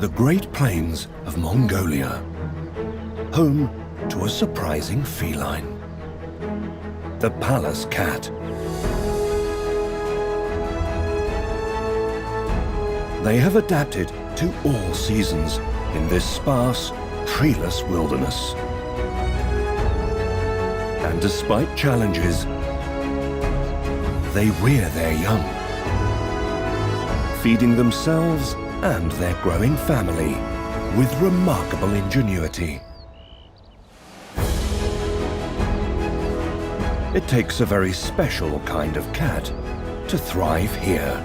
the Great Plains of Mongolia, home to a surprising feline, the Pallas cat. They have adapted to all seasons in this sparse, treeless wilderness. And despite challenges, they rear their young, feeding themselves and their growing family with remarkable ingenuity. It takes a very special kind of cat to thrive here.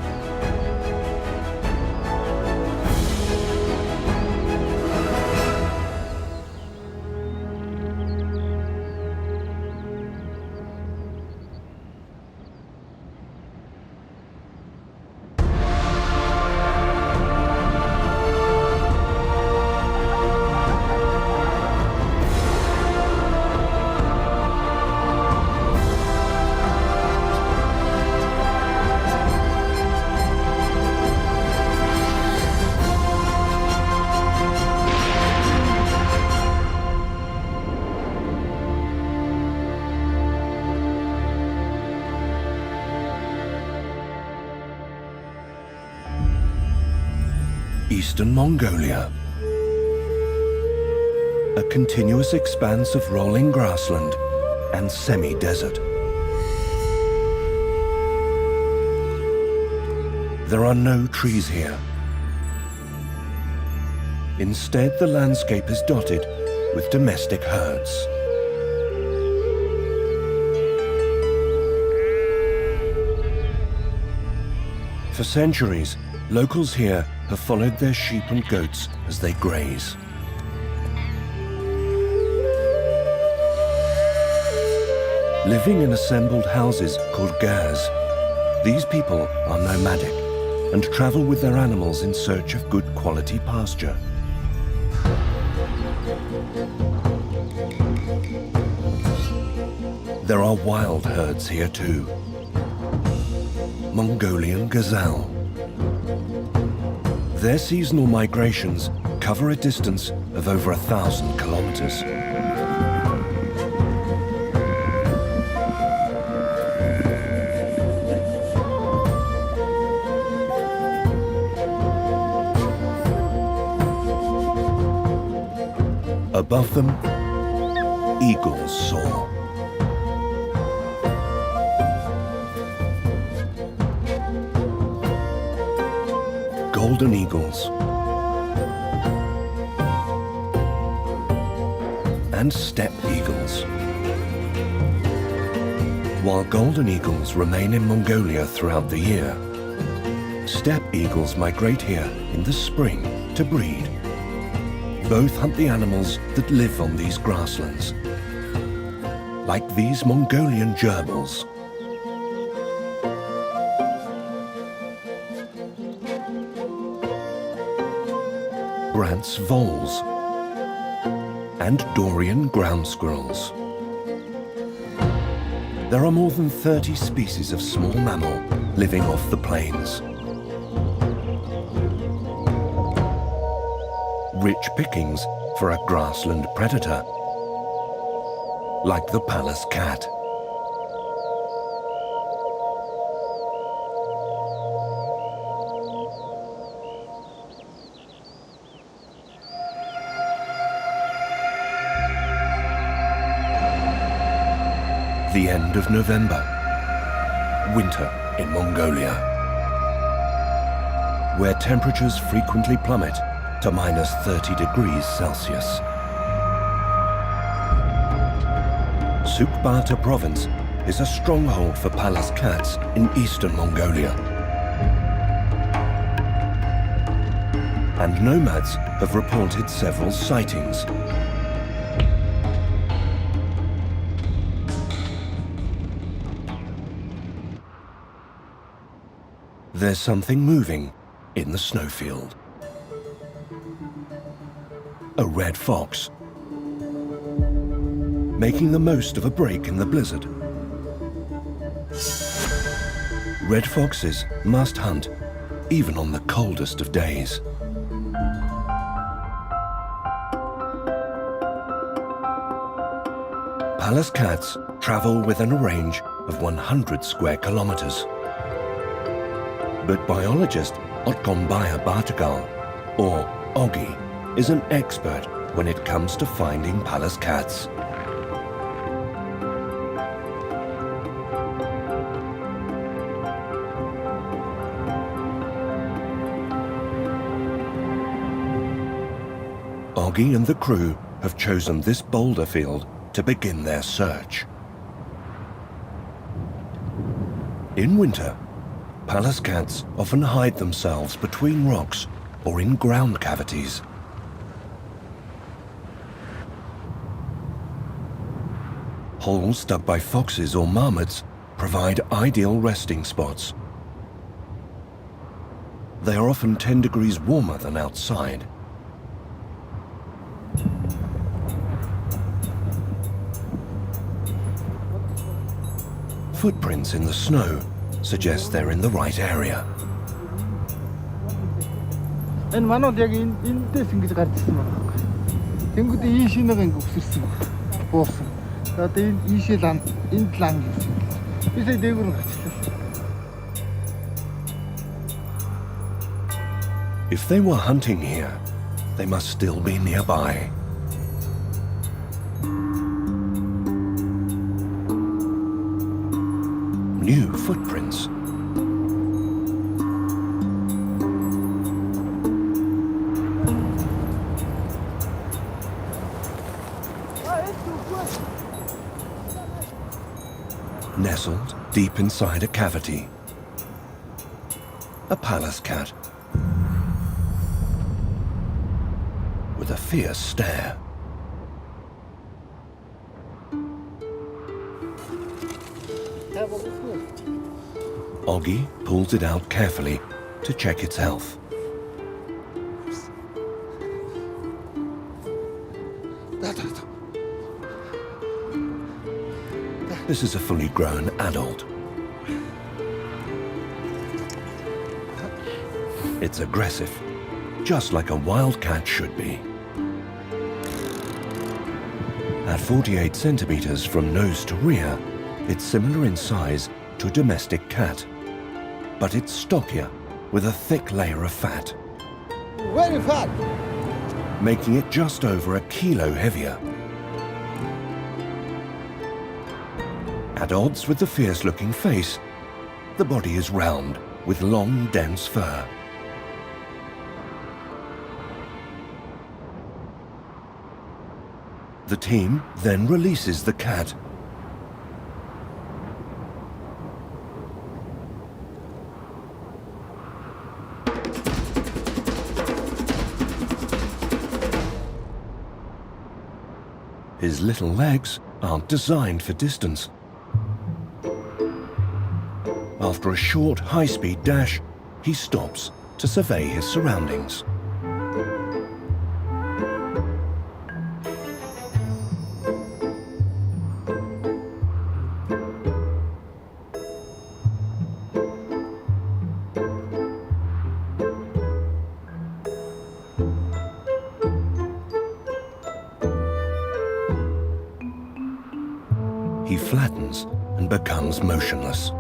Eastern Mongolia, a continuous expanse of rolling grassland and semi-desert. There are no trees here. Instead, the landscape is dotted with domestic herds. For centuries, locals here have followed their sheep and goats as they graze. Living in assembled houses called gars, these people are nomadic and travel with their animals in search of good quality pasture. There are wild herds here too. Mongolian gazelle. Their seasonal migrations cover a distance of over 1,000 kilometers. Above them, eagles soar. Golden eagles and steppe eagles. While golden eagles remain in Mongolia throughout the year, steppe eagles migrate here in the spring to breed. Both hunt the animals that live on these grasslands, like these Mongolian gerbils. Brant's voles and Dorian ground squirrels. There are more than 30 species of small mammal living off the plains. Rich pickings for a grassland predator, like the Pallas cat. The end of November, winter in Mongolia, where temperatures frequently plummet to minus 30 degrees Celsius. Sukbata province is a stronghold for Pallas cats in eastern Mongolia. And nomads have reported several sightings. There's something moving in the snowfield. A red fox, making the most of a break in the blizzard. Red foxes must hunt even on the coldest of days. Pallas cats travel within a range of 100 square kilometers. But biologist Otkombaya Bartagal, or Oggy, is an expert when it comes to finding Pallas cats. Oggy and the crew have chosen this boulder field to begin their search. In winter, Pallas cats often hide themselves between rocks or in ground cavities. Holes dug by foxes or marmots provide ideal resting spots. They are often 10 degrees warmer than outside. Footprints in the snow suggest they're in the right area. Энэ манууд яг эндээс ингэж гарч ирсэн байна. Тэнгүүд ийш нэг ингэ өсөрсөн байна. Буусан. Одоо энэ ийшээ лан энд лан гэсэн. Бисээ дээгүүр гарчлаа. If they were hunting here, they must still be nearby. New footprints. Nestled deep inside a cavity. A Pallas cat with a fierce stare. Oggy pulls it out carefully to check its health. This is a fully grown adult. It's aggressive, just like a wild cat should be. At 48 centimeters from nose to rear, it's similar in size to a domestic cat, but it's stockier with a thick layer of fat. Very fat. Making it just over 1 kilo heavier. At odds with the fierce-looking face, the body is round with long, dense fur. The team then releases the cat. His little legs aren't designed for distance. After a short, high-speed dash, he stops to survey his surroundings. He flattens and becomes motionless,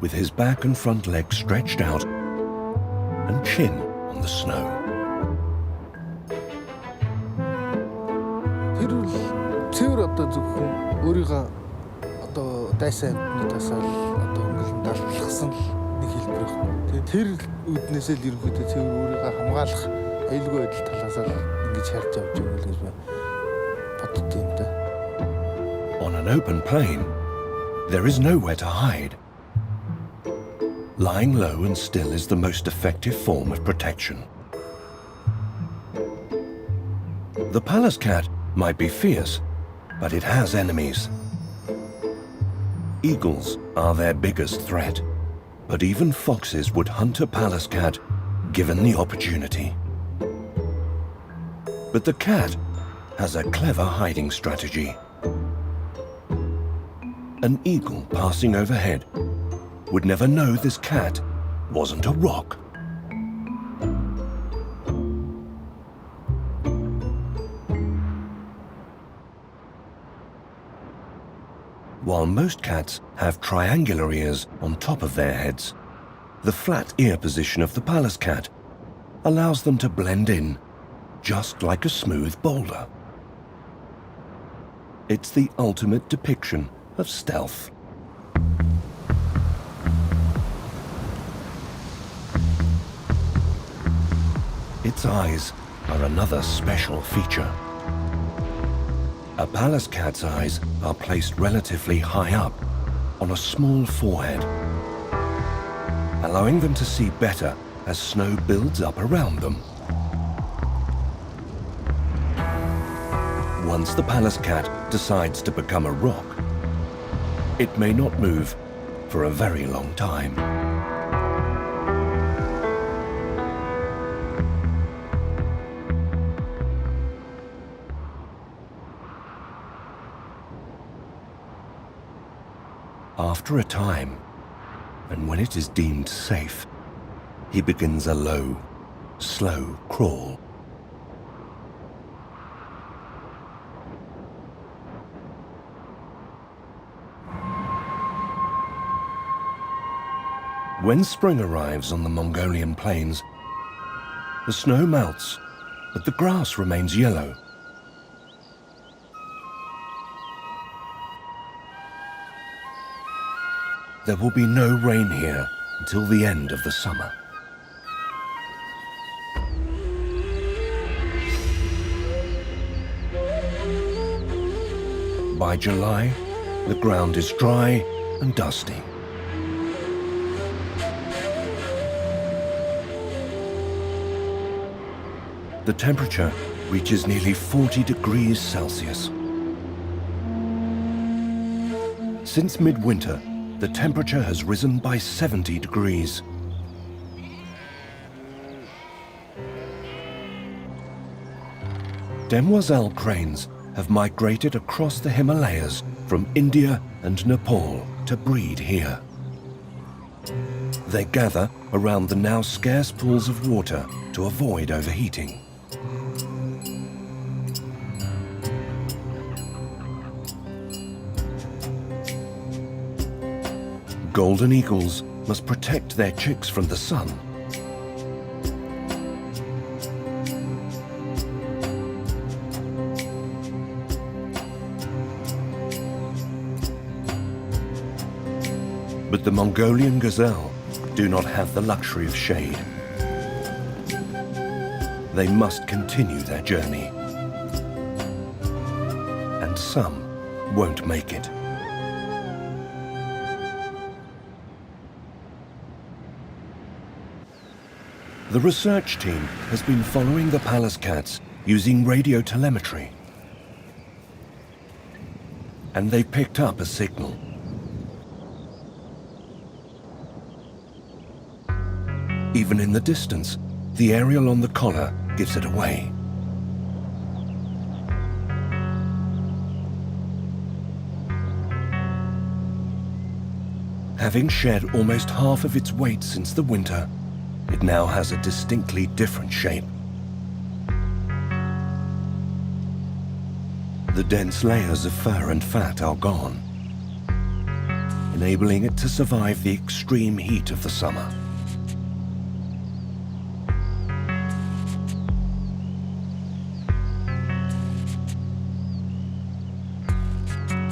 with his back and front legs stretched out and chin on the snow. Тэр одоо зөвхөн өөрийгөө одоо дайсаа амтнуудаас одоо өнгөлн даллахсан л нэг хэлбэр байна. Тэр үднээсээ л ерөнхийдөө тэр өөрийгөө хамгаалах аюулгүй байдал талаас нь ингэж харж явж байгаа л гэж боддог юм да. On an open plain, there is nowhere to hide. Lying low and still is the most effective form of protection. The Pallas cat might be fierce, but it has enemies. Eagles are their biggest threat, but even foxes would hunt a Pallas cat given the opportunity. But the cat has a clever hiding strategy. An eagle passing overhead would never know this cat wasn't a rock. While most cats have triangular ears on top of their heads, the flat ear position of the Pallas cat allows them to blend in just like a smooth boulder. It's the ultimate depiction of stealth. Its eyes are another special feature. A Pallas cat's eyes are placed relatively high up on a small forehead, allowing them to see better as snow builds up around them. Once the Pallas cat decides to become a rock, it may not move for a very long time. After a time, and when it is deemed safe, he begins a low, slow crawl. When spring arrives on the Mongolian plains, the snow melts, but the grass remains yellow. There will be no rain here until the end of the summer. By July, the ground is dry and dusty. The temperature reaches nearly 40 degrees Celsius. Since midwinter, the temperature has risen by 70 degrees. Demoiselle cranes have migrated across the Himalayas from India and Nepal to breed here. They gather around the now scarce pools of water to avoid overheating. Golden eagles must protect their chicks from the sun. But the Mongolian gazelle do not have the luxury of shade. They must continue their journey. And some won't make it. The research team has been following the Pallas cats using radio telemetry. And they picked up a signal. Even in the distance, the aerial on the collar gives it away. Having shed almost half of its weight since the winter, it now has a distinctly different shape. The dense layers of fur and fat are gone, enabling it to survive the extreme heat of the summer.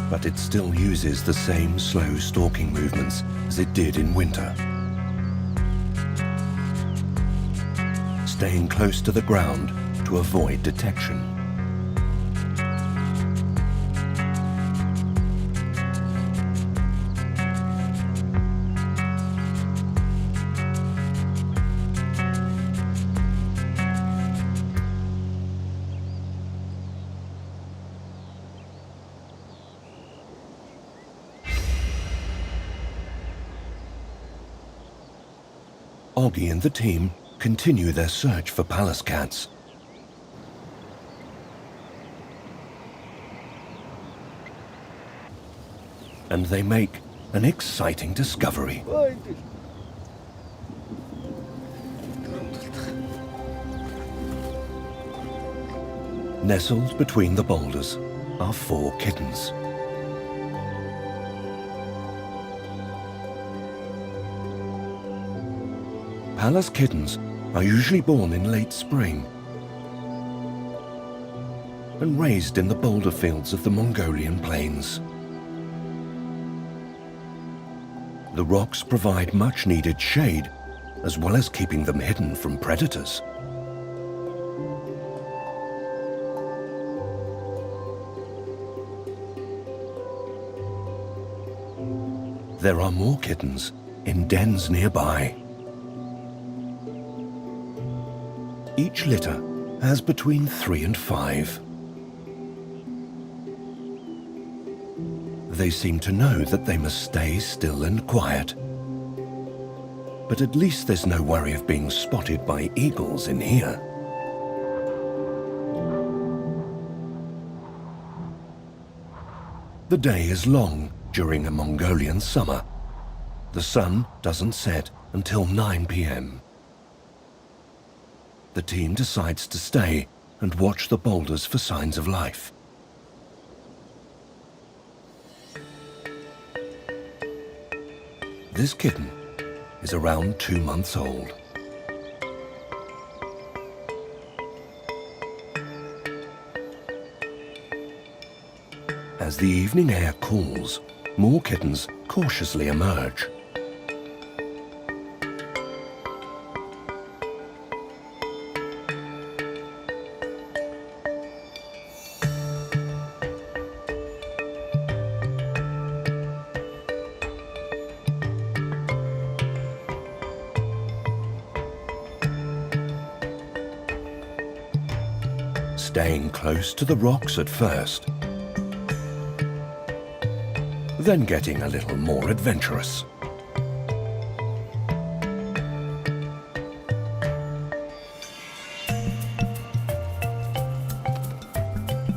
But it still uses the same slow stalking movements as it did in winter, staying close to the ground to avoid detection. Augie and the team continue their search for Pallas cats. And they make an exciting discovery. Nestled between the boulders are 4 kittens. Pallas kittens are usually born in late spring and raised in the boulder fields of the Mongolian plains. The rocks provide much needed shade, as well as keeping them hidden from predators. There are more kittens in dens nearby. Each litter has between 3 and 5. They seem to know that they must stay still and quiet. But at least there's no worry of being spotted by eagles in here. The day is long during a Mongolian summer. The sun doesn't set until 9 p.m. The team decides to stay and watch the boulders for signs of life. This kitten is around 2 months old. As the evening air cools, more kittens cautiously emerge. Staying close to the rocks at first, then getting a little more adventurous.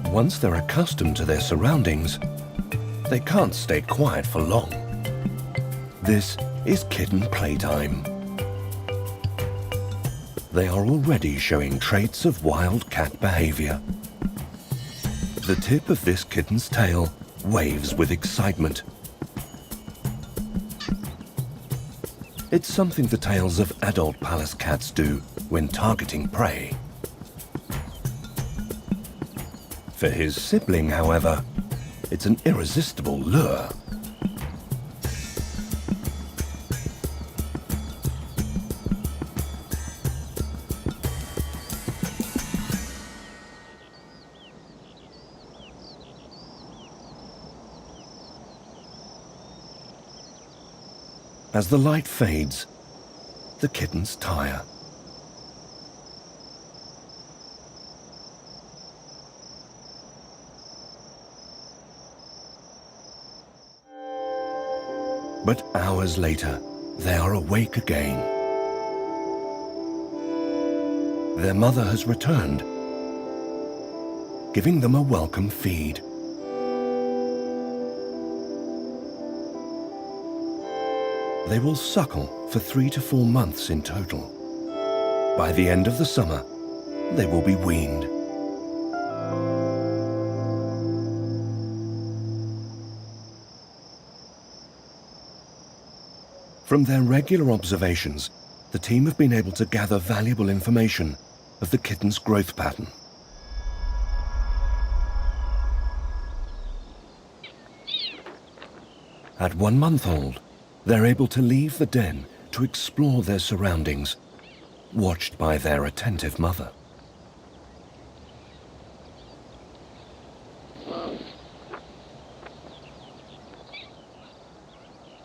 Once they're accustomed to their surroundings, they can't stay quiet for long. This is kitten playtime. They are already showing traits of wild cat behavior. The tip of this kitten's tail waves with excitement. It's something the tails of adult Pallas cats do when targeting prey. For his sibling, however, it's an irresistible lure. As the light fades, the kittens tire. But hours later, they are awake again. Their mother has returned, giving them a welcome feed. They will suckle for 3 to 4 months in total. By the end of the summer, they will be weaned. From their regular observations, the team have been able to gather valuable information of the kitten's growth pattern. At 1 month old, they're able to leave the den to explore their surroundings, watched by their attentive mother.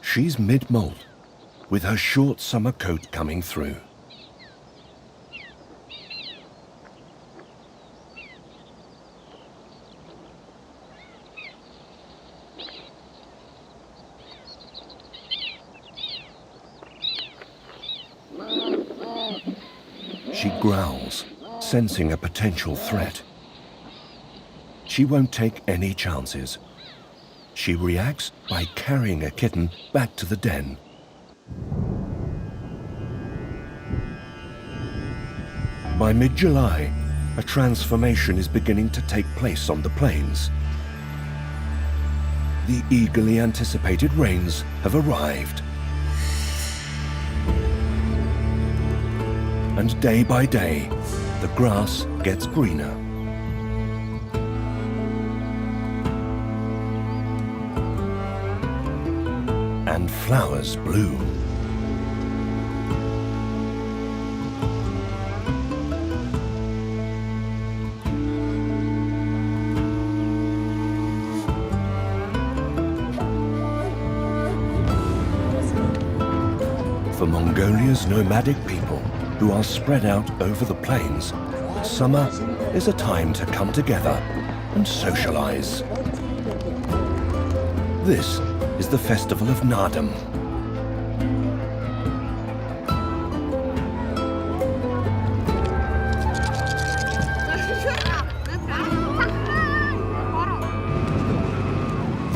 She's mid-molt, with her short summer coat coming through. She growls, sensing a potential threat. She won't take any chances. She reacts by carrying a kitten back to the den. By mid-July, a transformation is beginning to take place on the plains. The eagerly anticipated rains have arrived. And day by day, the grass gets greener. And flowers bloom. For Mongolia's nomadic people, who are spread out over the plains, summer is a time to come together and socialize. This is the festival of Nadam.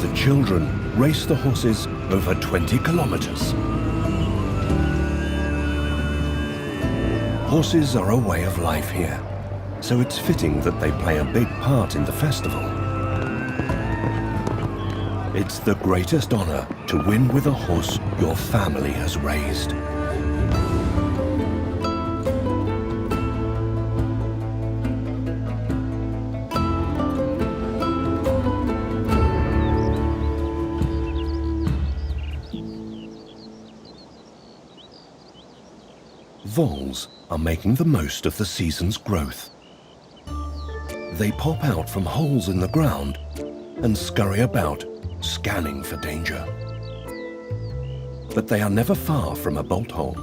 The children race the horses over 20 kilometers. Horses are a way of life here, so it's fitting that they play a big part in the festival. It's the greatest honor to win with a horse your family has raised. Voles are making the most of the season's growth. They pop out from holes in the ground and scurry about, scanning for danger. But they are never far from a bolt hole.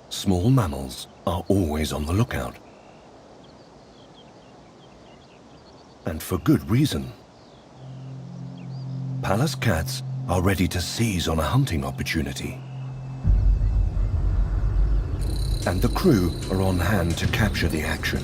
Small mammals are always on the lookout. And for good reason. Pallas cats are ready to seize on a hunting opportunity. And the crew are on hand to capture the action.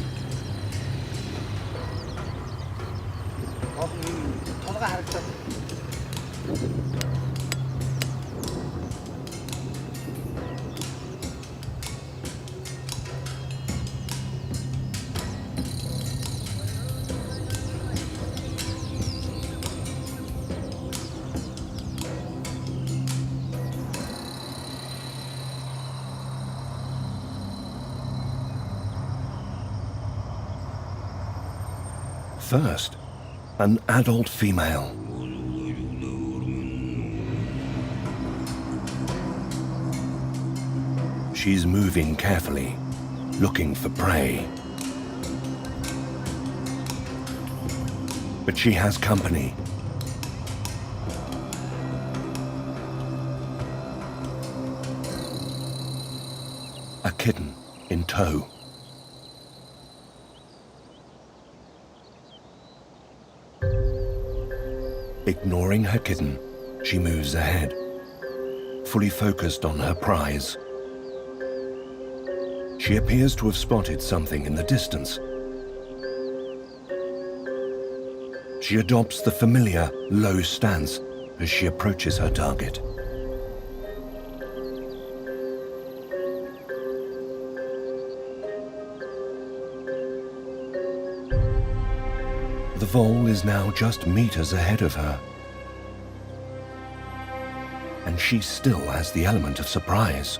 First, an adult female. She's moving carefully, looking for prey. But she has company. A kitten in tow. Ignoring her kitten, she moves ahead, fully focused on her prize. She appears to have spotted something in the distance. She adopts the familiar low stance as she approaches her target. The vole is now just meters ahead of her. And she still has the element of surprise.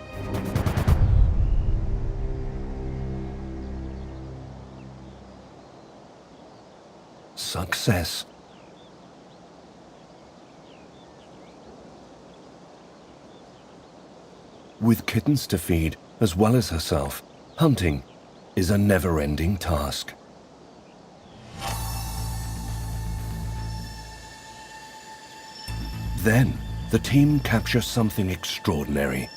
Success. With kittens to feed as well as herself, hunting is a never-ending task. Then, the team capture something extraordinary.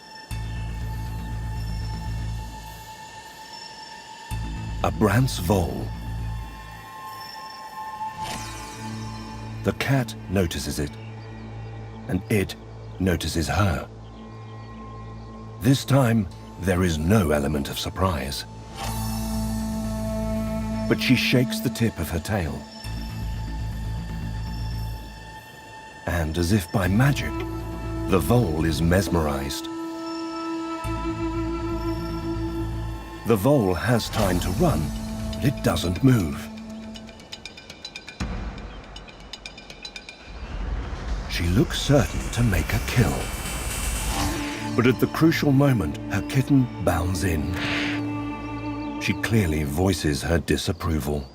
A Brant's vole. The cat notices it, and it notices her. This time, there is no element of surprise. But she shakes the tip of her tail. And as if by magic, the vole is mesmerized. The vole has time to run, but it doesn't move. She looks certain to make a kill. But at the crucial moment, her kitten bounds in. She clearly voices her disapproval.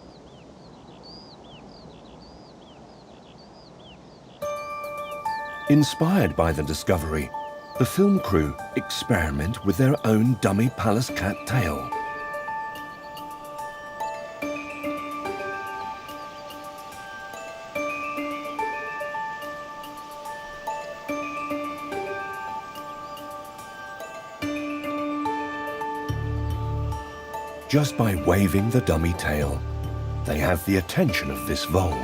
Inspired by the discovery, the film crew experiment with their own dummy Pallas cat tail. Just by waving the dummy tail, they have the attention of this vole.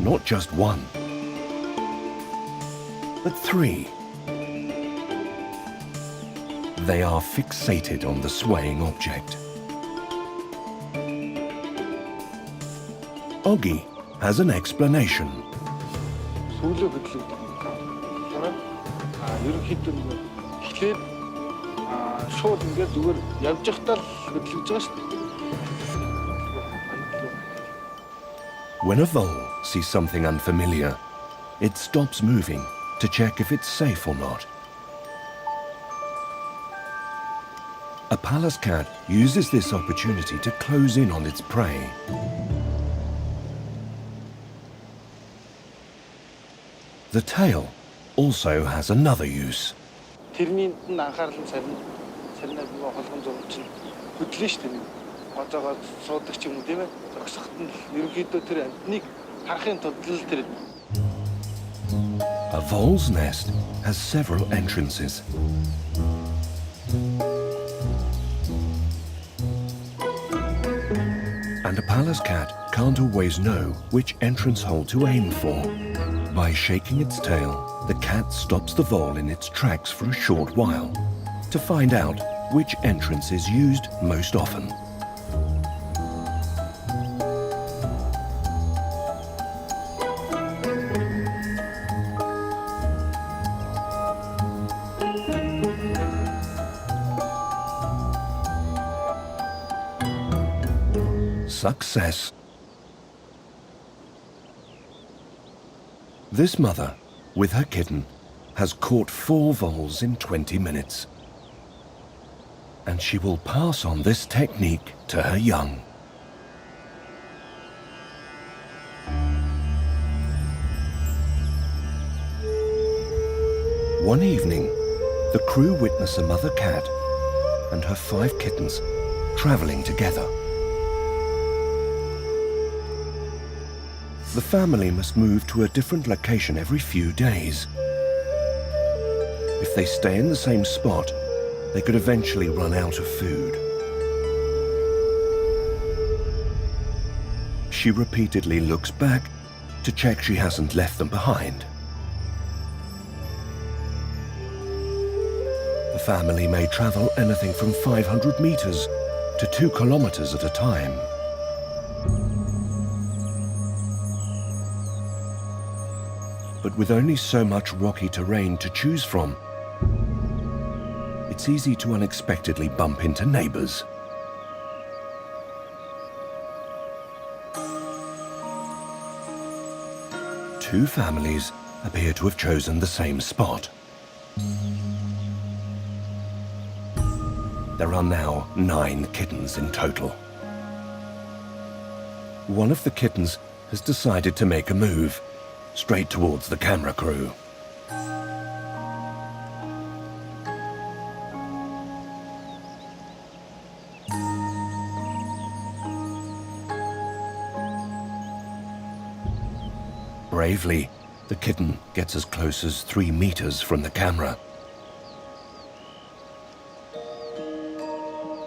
Not just one, but three. They are fixated on the swaying object. Oggy has an explanation. When a vole sees something unfamiliar, it stops moving to check if it's safe or not. A Pallas cat uses this opportunity to close in on its prey. The tail also has another use. A vole's nest has several entrances. And a Pallas cat can't always know which entrance hole to aim for. By shaking its tail, the cat stops the vole in its tracks for a short while to find out which entrance is used most often. Success. This mother, with her kitten, has caught 4 voles in 20 minutes. And she will pass on this technique to her young. One evening, the crew witness a mother cat and her 5 kittens traveling together. The family must move to a different location every few days. If they stay in the same spot, they could eventually run out of food. She repeatedly looks back to check she hasn't left them behind. The family may travel anything from 500 meters to 2 kilometers at a time. But with only so much rocky terrain to choose from, it's easy to unexpectedly bump into neighbors. Two families appear to have chosen the same spot. There are now 9 kittens in total. One of the kittens has decided to make a move straight towards the camera crew. Bravely, the kitten gets as close as 3 meters from the camera.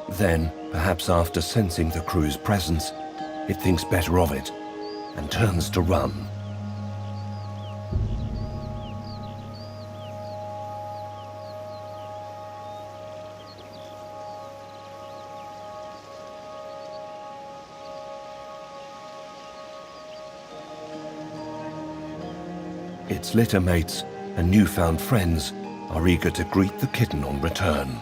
Then, perhaps after sensing the crew's presence, it thinks better of it and turns to run. Its litter mates and newfound friends are eager to greet the kitten on return.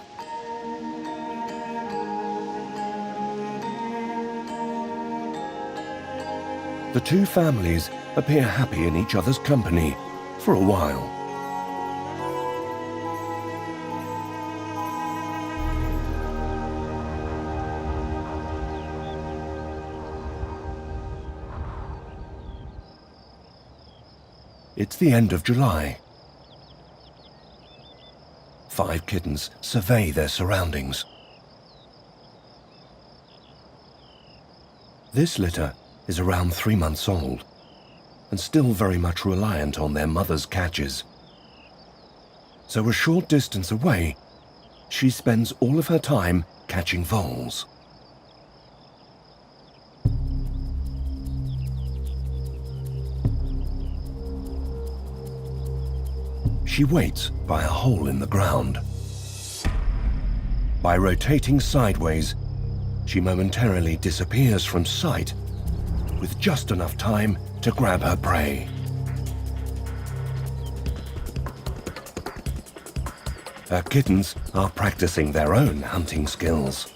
The two families appear happy in each other's company for a while. It's the end of July. 5 kittens survey their surroundings. This litter is around 3 months old and still very much reliant on their mother's catches. So a short distance away, she spends all of her time catching voles. She waits by a hole in the ground. By rotating sideways, she momentarily disappears from sight with just enough time to grab her prey. Her kittens are practicing their own hunting skills.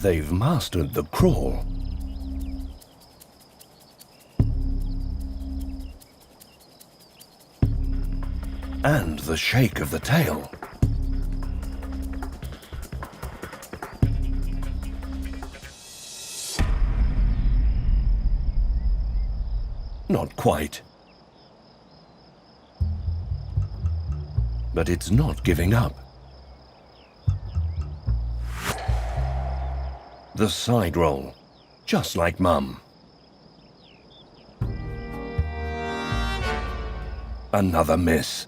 They've mastered the crawl. And the shake of the tail. Not quite. But it's not giving up. The side roll, just like Mum. Another miss.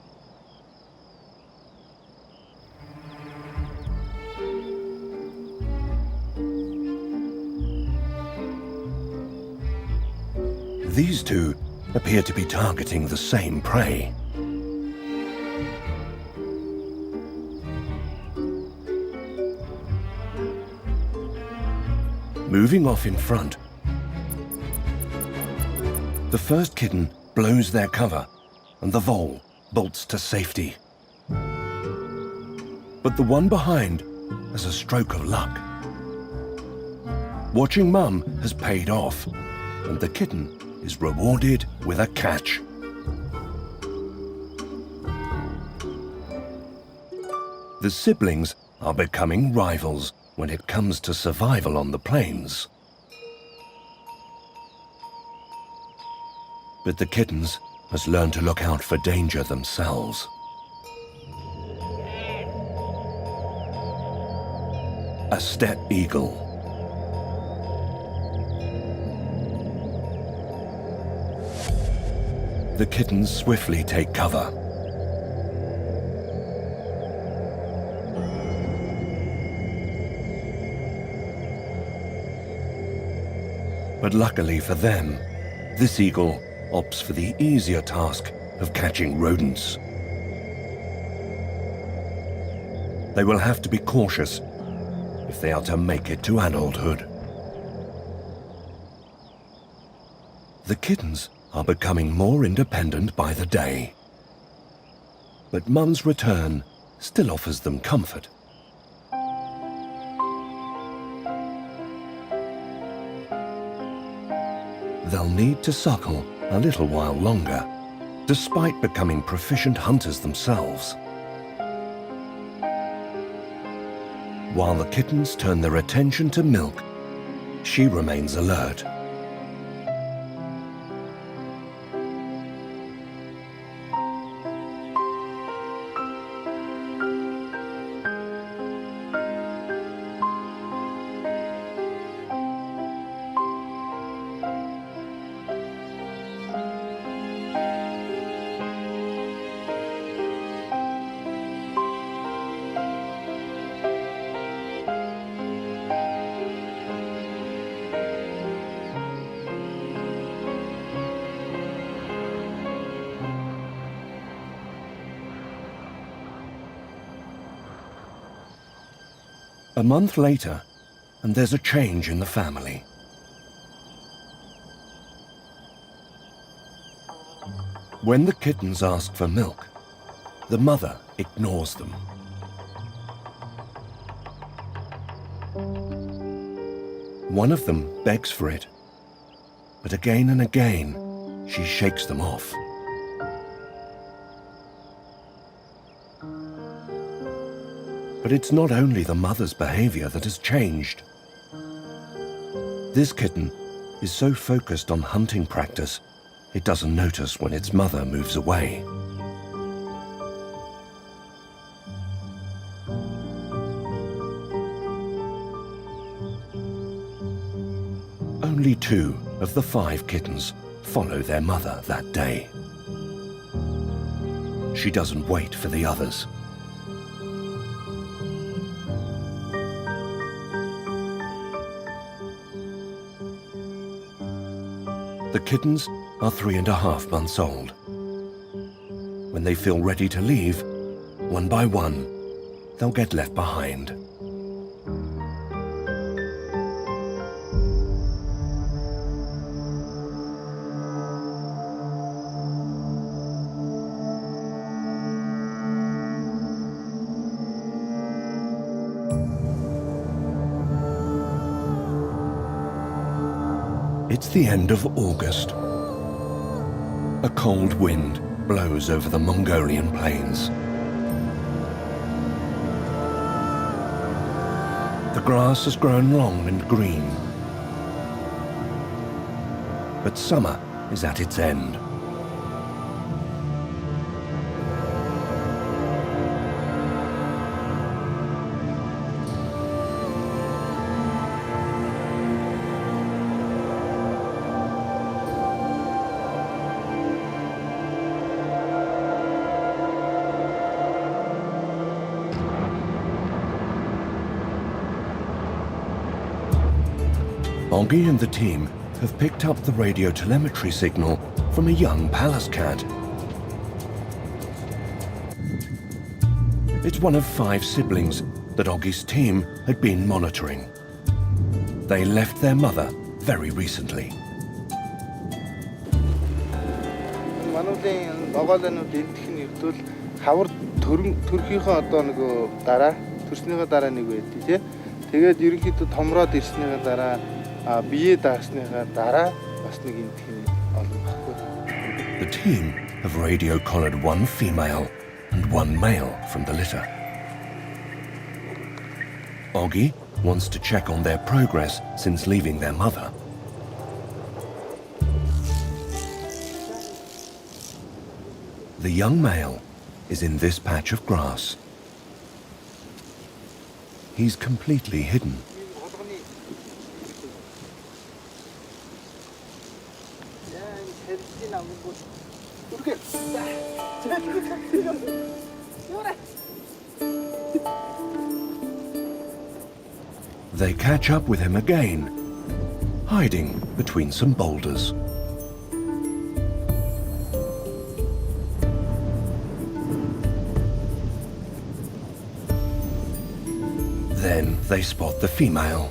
These two appear to be targeting the same prey. Moving off in front, the first kitten blows their cover and the vole bolts to safety. But the one behind has a stroke of luck. Watching Mum has paid off, and the kitten is rewarded with a catch. The siblings are becoming rivals when it comes to survival on the plains. But the kittens must learn to look out for danger themselves. A steppe eagle. The kittens swiftly take cover. But luckily for them, this eagle opts for the easier task of catching rodents. They will have to be cautious if they are to make it to adulthood. The kittens are becoming more independent by the day. But Mum's return still offers them comfort. They'll need to suckle a little while longer, despite becoming proficient hunters themselves. While the kittens turn their attention to milk, she remains alert. A month later, and there's a change in the family. When the kittens ask for milk, the mother ignores them. One of them begs for it, but again and again, she shakes them off. But it's not only the mother's behavior that has changed. This kitten is so focused on hunting practice, it doesn't notice when its mother moves away. Only 2 of the 5 kittens follow their mother that day. She doesn't wait for the others. The kittens are 3.5 months old. When they feel ready to leave, one by one, they'll get left behind. It's the end of August. A cold wind blows over the Mongolian plains. The grass has grown long and green. But summer is at its end. Oggy and the team have picked up the radio telemetry signal from a young Pallas cat. It's one of 5 siblings that Oggy's team had been monitoring. They left their mother very recently. Манайын Монголианууд эндх нь хэвдвэл хавар төрхийнхөө одоо нэг дараа төрснийхөө дараа нэг байдгийг тий. Тэгээд ерөнхийдөө томроод ирснийхээ дараа бие даасныхаа дараа бас нэг эндх нь олон баггүй. The team have radio collared 1 female and 1 male from the litter. Oggy wants to check on their progress since leaving their mother. The young male is in this patch of grass. He's completely hidden. They catch up with him again, hiding between some boulders. Then they spot the female.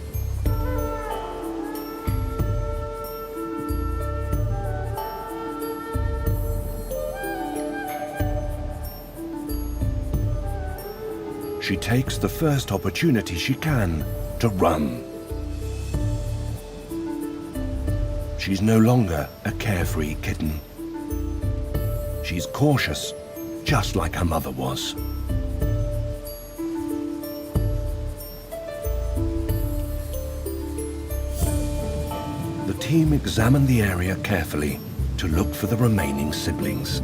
She takes the first opportunity she can to run. She's no longer a carefree kitten. She's cautious, just like her mother was. The team examine the area carefully to look for the remaining siblings.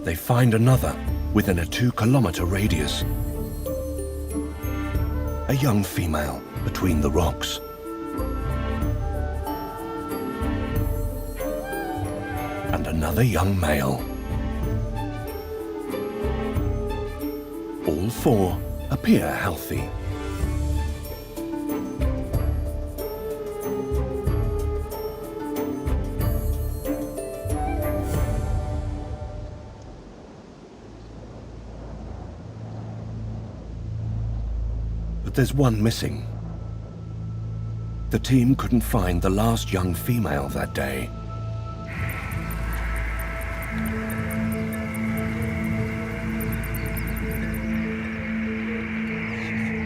They find another within a 2-kilometer radius. A young female between the rocks. And another young male. All 4 appear healthy. But there's one missing. The team couldn't find the last young female that day.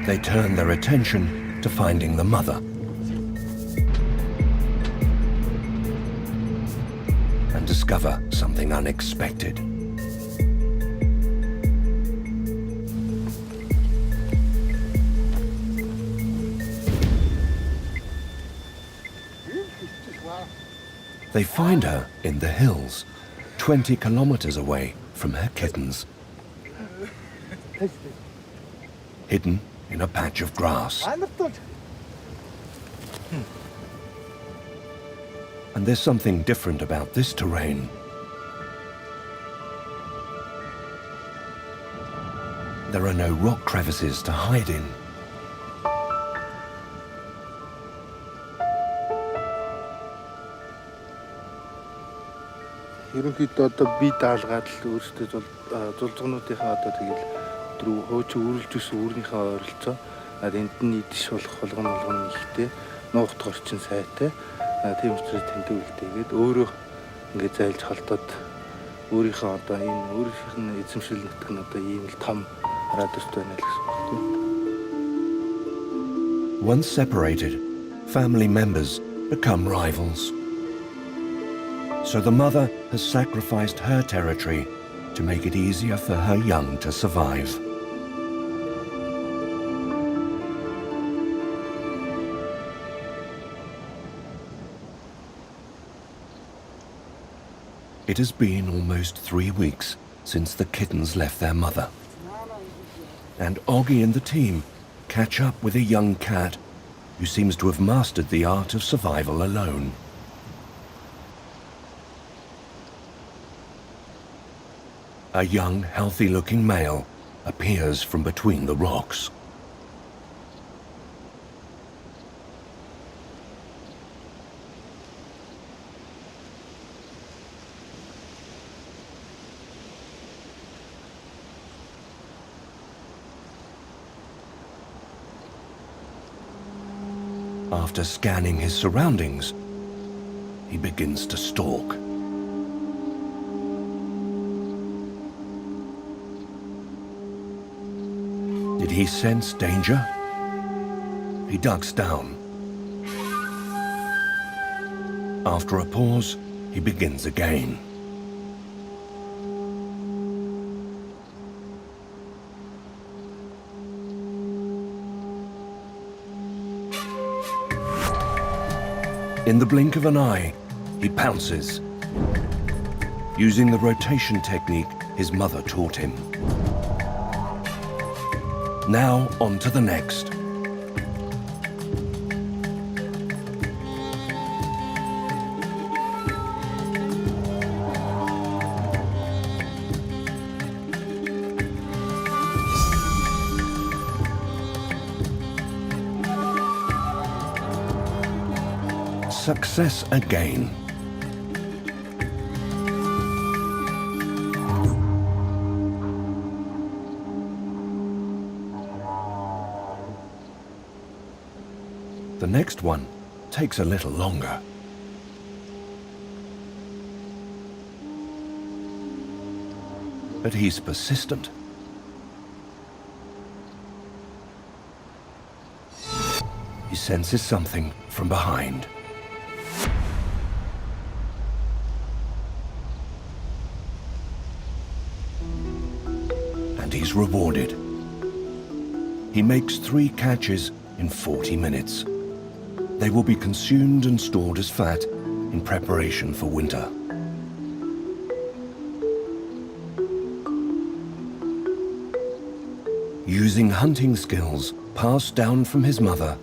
They turned their attention to finding the mother. And discover something unexpected. They find her in the hills, 20 kilometers away from her kittens. Hidden in a patch of grass. And there's something different about this terrain. There are no rock crevices to hide in. Ерөнхийдөө одоо би даалгаад л өөрсдөө зулцгнуудынхаа одоо тэгэл өдрөө хөөж үргэлж ус өөрийнхөө ойролцоо энд нь идэж болгоно ихтэй нуугт горчин сайтай тийм учраас тэндэг үлдээгээд өөрөө ингээд зайлж холдоод өөрийнхөө одоо энэ өөрийнх нь эзэмшил нутг нь одоо ийм л том радиост байна л гэсэн үг тийм. Once separated, family members become rivals. So the mother has sacrificed her territory to make it easier for her young to survive. It has been almost 3 weeks since the kittens left their mother. And Oggy and the team catch up with a young cat who seems to have mastered the art of survival alone. A young, healthy-looking male appears from between the rocks. After scanning his surroundings, he begins to stalk. Did he sense danger? He ducks down. After a pause, he begins again. In the blink of an eye, he pounces, using the rotation technique his mother taught him. Now on to the next. Success again. The next one takes a little longer. But he's persistent. He senses something from behind. And he's rewarded. He makes 3 catches in 40 minutes. They will be consumed and stored as fat in preparation for winter. Using hunting skills passed down from his mother,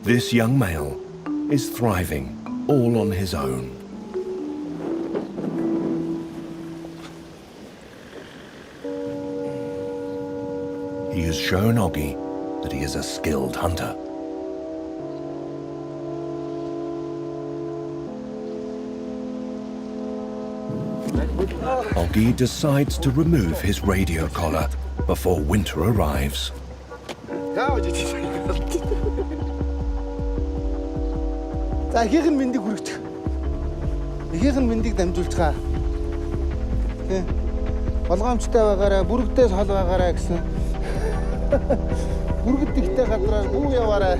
this young male is thriving all on his own. He has shown Oggy that he is a skilled hunter. Oggy decides to remove his radio collar before winter arrives. За ихийнх нь мэндийг хүргэж. Ихийнх нь мэндийг дамжуулцгаа. Тэ. Болгоомжтой байгаарай, бүрэгдээс хол байгаарай гэсэн. Бүргэд ихтэй гадраа бүү яваарай.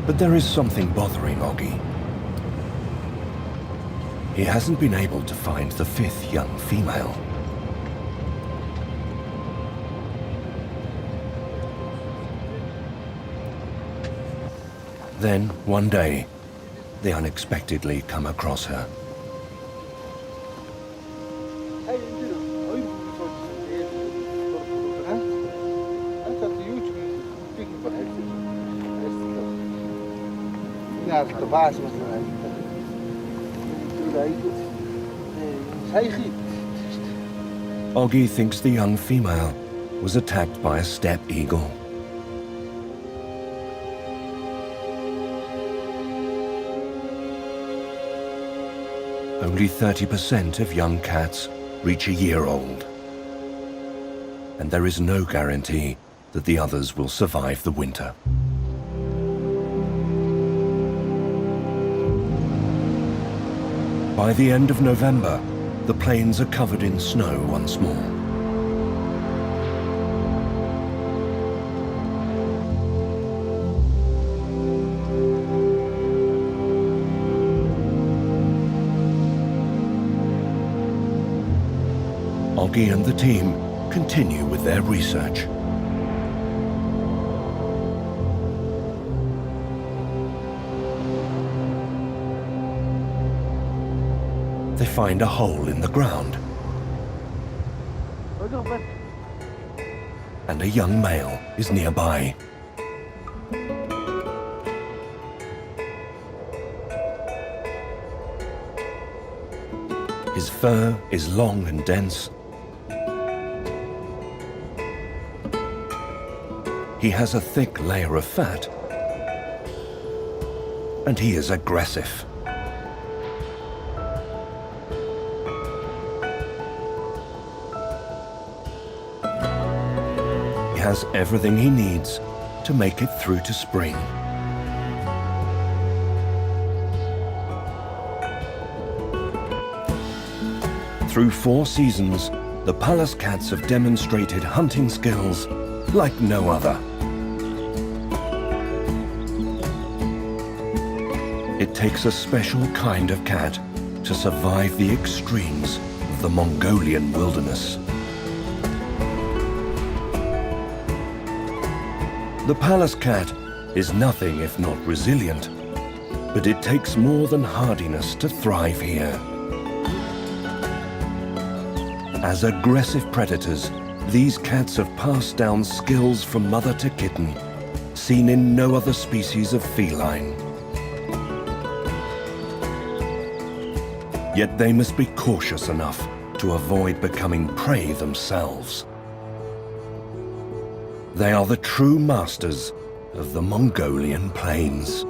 But there is something bothering Oggy. He hasn't been able to find the fifth young female. Then, one day, they unexpectedly come across her. Oggy thinks the young female was attacked by a steppe eagle. Only 30% of young cats reach a year old. And there is no guarantee that the others will survive the winter. By the end of November, the plains are covered in snow once more. Oggy and the team continue with their research. They find a hole in the ground. And a young male is nearby. His fur is long and dense. He has a thick layer of fat. And he is aggressive. He has everything he needs to make it through to spring. Through 4 seasons, the Pallas cats have demonstrated hunting skills like no other. It takes a special kind of cat to survive the extremes of the Mongolian wilderness. The Pallas cat is nothing if not resilient, but it takes more than hardiness to thrive here. As aggressive predators, these cats have passed down skills from mother to kitten, seen in no other species of feline. Yet they must be cautious enough to avoid becoming prey themselves. They are the true masters of the Mongolian plains.